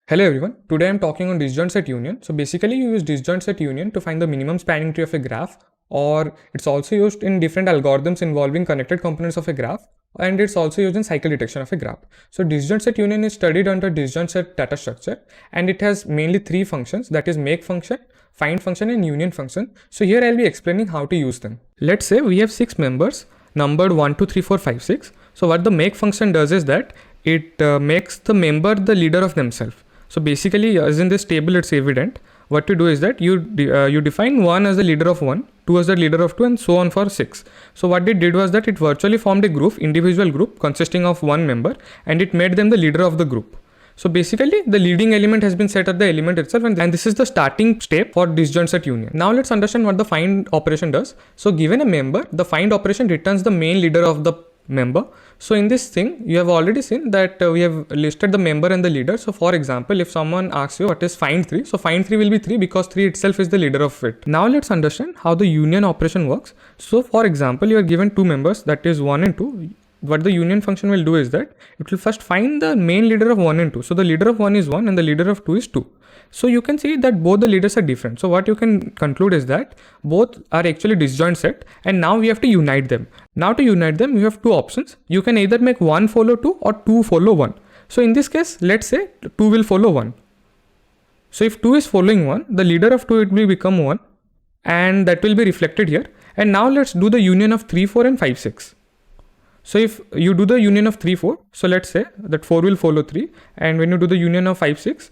Hello everyone, today I am talking on disjoint set union. So basically you use disjoint set union to find the minimum spanning tree of a graph, or it's also used in different algorithms involving connected components of a graph, and it's also used in cycle detection of a graph. So disjoint set union is studied under disjoint set data structure, and it has mainly three functions, that is make function, find function and union function. So here I'll be explaining how to use them. Let's say we have 6 members numbered 1, 2, 3, 4, 5, 6. So what the make function does is that it makes the member the leader of themselves. So basically, as in this table, it's evident. What you do is that you define 1 as the leader of 1, 2 as the leader of 2, and so on for 6. So what it did was that it virtually formed a group, individual group consisting of one member, and it made them the leader of the group. So basically, the leading element has been set at the element itself, and this is the starting step for disjoint set union. Now let's understand what the find operation does. So given a member, the find operation returns the main leader of the member. So in this thing, you have already seen that we have listed the member and the leader. So for example, if someone asks you what is find 3, so find 3 will be 3 because 3 itself is the leader of it. Now let's understand how the union operation works. So for example, you are given two members, that is 1 and 2. What the union function will do is that it will first find the main leader of 1 and 2. So the leader of 1 is 1 and the leader of 2 is 2. So you can see that both the leaders are different. So what you can conclude is that both are actually disjoint set, and now we have to unite them. Now to unite them, you have two options. You can either make 1 follow 2 or 2 follow 1. So in this case, let's say 2 will follow 1. So if 2 is following 1, the leader of 2 it will become 1, and that will be reflected here. And now let's do the union of 3, 4 and 5, 6. So if you do the union of 3, 4, so let's say that 4 will follow 3, and when you do the union of 5, 6,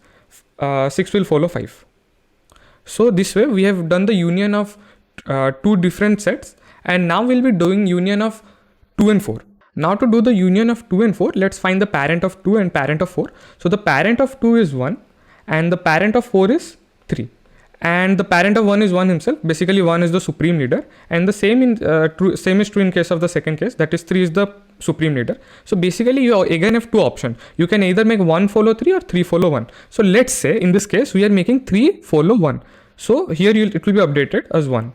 6 will follow 5. So this way we have done the union of two different sets, and now we'll be doing union of 2 and 4. Now to do the union of 2 and 4, let's find the parent of 2 and parent of 4. So the parent of 2 is 1 and the parent of 4 is 3. And the parent of 1 is 1 himself. Basically 1 is the supreme leader, and the same is true in case of the second case, that is 3 is the supreme leader. So basically you again have two options. You can either make 1 follow 3 or 3 follow 1. So let's say in this case we are making 3 follow 1. So here it will be updated as 1.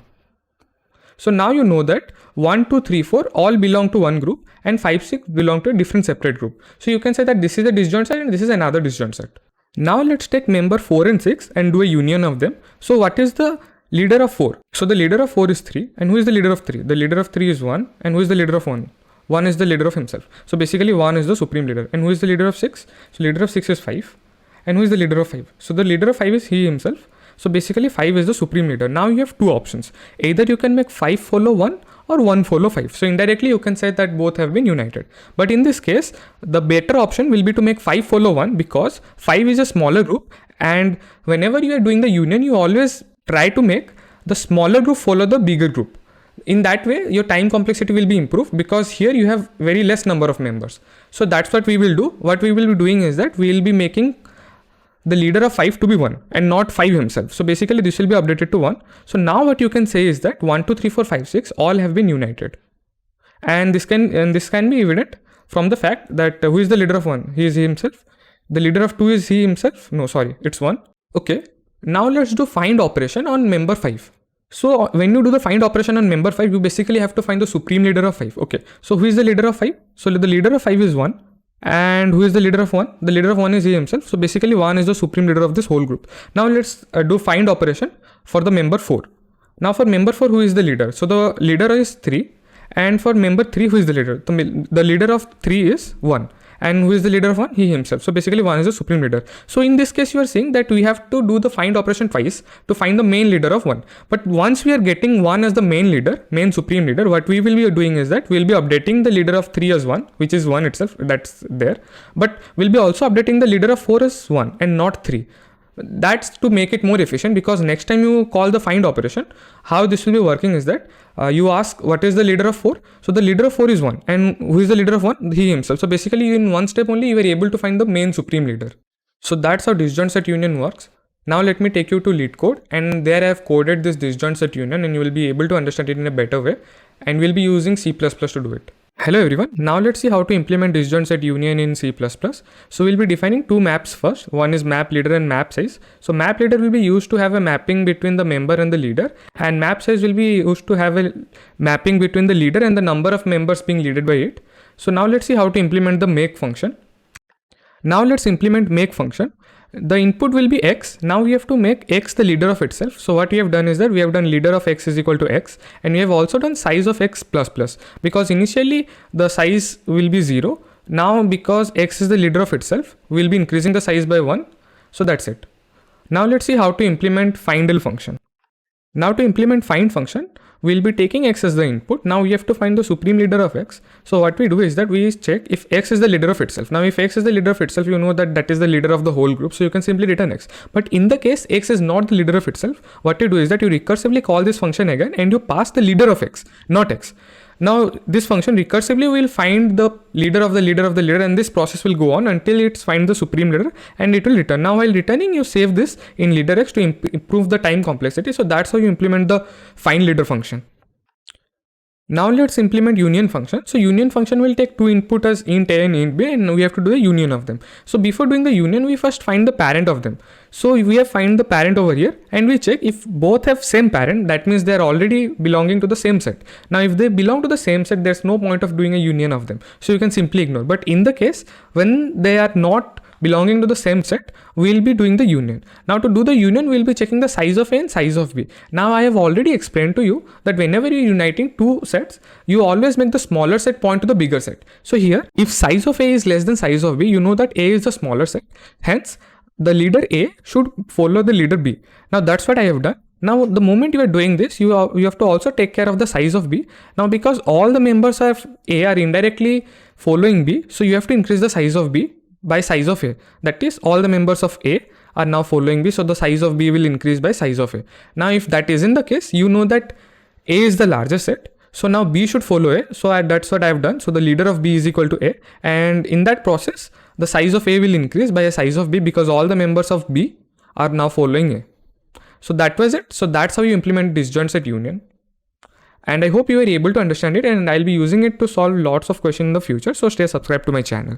So now you know that 1, 2, 3, 4 all belong to one group, and 5, 6 belong to a different separate group. So you can say that this is a disjoint set and this is another disjoint set. Now let's take member 4 and 6 and do a union of them. So what is the leader of 4? So the leader of 4 is 3, and who is the leader of 3? The leader of 3 is 1, and who is the leader of 1? 1 is the leader of himself. So basically 1 is the supreme leader. And who is the leader of 6? So leader of 6 is 5. And who is the leader of 5? So the leader of 5 is he himself. So basically 5 is the supreme leader. Now you have two options. Either you can make 5 follow 1 or 1 follow 5. So indirectly you can say that both have been united. But in this case, the better option will be to make 5 follow 1, because 5 is a smaller group, and whenever you are doing the union, you always try to make the smaller group follow the bigger group. In that way, your time complexity will be improved, because here you have very less number of members. So that's what we will do. What we will be doing is that we will be making the leader of 5 to be 1 and not 5 himself. So basically this will be updated to 1. So now what you can say is that 1, 2, 3, 4, 5, 6 all have been united. And this can be evident from the fact that who is the leader of 1? He is he himself. The leader of 2 is he himself. No, sorry, it's 1. Okay. Now let's do find operation on member 5. So when you do the find operation on member 5, you basically have to find the supreme leader of 5. Okay. So who is the leader of 5? So the leader of 5 is 1. And who is the leader of 1? The leader of 1 is he himself. So basically 1 is the supreme leader of this whole group. Now let's do find operation for the member 4. Now for member 4, who is the leader? So the leader is 3. And for member 3, who is the leader? The leader of 3 is 1. And who is the leader of 1? He himself. So basically 1 is the supreme leader. So in this case, you are saying that we have to do the find operation twice to find the main leader of 1. But once we are getting 1 as the main leader, main supreme leader, what we will be doing is that we will be updating the leader of 3 as 1, which is 1 itself, that's there. But we'll be also updating the leader of 4 as 1 and not 3. That's to make it more efficient, because next time you call the find operation, how this will be working is that you ask what is the leader of 4. So the leader of 4 is 1, and who is the leader of 1? He himself. So basically in one step only you were able to find the main supreme leader. So that's how disjoint set union works. Now let me take you to LeetCode, and there I have coded this disjoint set union, and you will be able to understand it in a better way, and we'll be using C++ to do it. Hello everyone, now let's see how to implement disjoint set union in C++. So we'll be defining two maps first. One is map leader and map size. So map leader will be used to have a mapping between the member and the leader, and map size will be used to have a mapping between the leader and the number of members being leaded by it. So now let's see how to implement the make function. Now let's implement make function. The input will be x. Now we have to make x the leader of itself. So what we have done is that we have done leader of x is equal to x, and we have also done size of x plus plus, because initially the size will be 0. Now because x is the leader of itself, we'll be increasing the size by 1. So that's it. Now let's see how to implement findL function. Now to implement find function, we'll be taking x as the input. Now we have to find the supreme leader of x. So what we do is that we check if x is the leader of itself. Now if x is the leader of itself, you know that that is the leader of the whole group. So you can simply return x. But in the case x is not the leader of itself, what you do is that you recursively call this function again and you pass the leader of x, not x. Now this function recursively will find the leader of the leader of the leader, and this process will go on until it finds the supreme leader and it will return. Now while returning, you save this in leaderx to improve the time complexity. So that's how you implement the find leader function. Now let's implement union function. So union function will take two input as int a and int b, and we have to do the union of them. So before doing the union, we first find the parent of them. So we have find the parent over here, and we check if both have same parent. That means they are already belonging to the same set. Now if they belong to the same set, there's no point of doing a union of them. So you can simply ignore. But in the case when they are not belonging to the same set, we'll be doing the union. Now to do the union, we'll be checking the size of A and size of B. Now I have already explained to you that whenever you're uniting two sets, you always make the smaller set point to the bigger set. So here, if size of A is less than size of B, you know that A is the smaller set. Hence, the leader A should follow the leader B. Now that's what I have done. Now the moment you are doing this, you have to also take care of the size of B. Now because all the members of A are indirectly following B, so you have to increase the size of B by size of A. That is, all the members of A are now following B, so the size of B will increase by size of A. Now if that isn't the case, you know that A is the largest set, so now B should follow A. So that's what I have done. So the leader of B is equal to A, and in that process the size of A will increase by a size of B because all the members of B are now following A. So that was it. So that's how you implement disjoint set union. And I hope you were able to understand it, and I'll be using it to solve lots of questions in the future. So stay subscribed to my channel.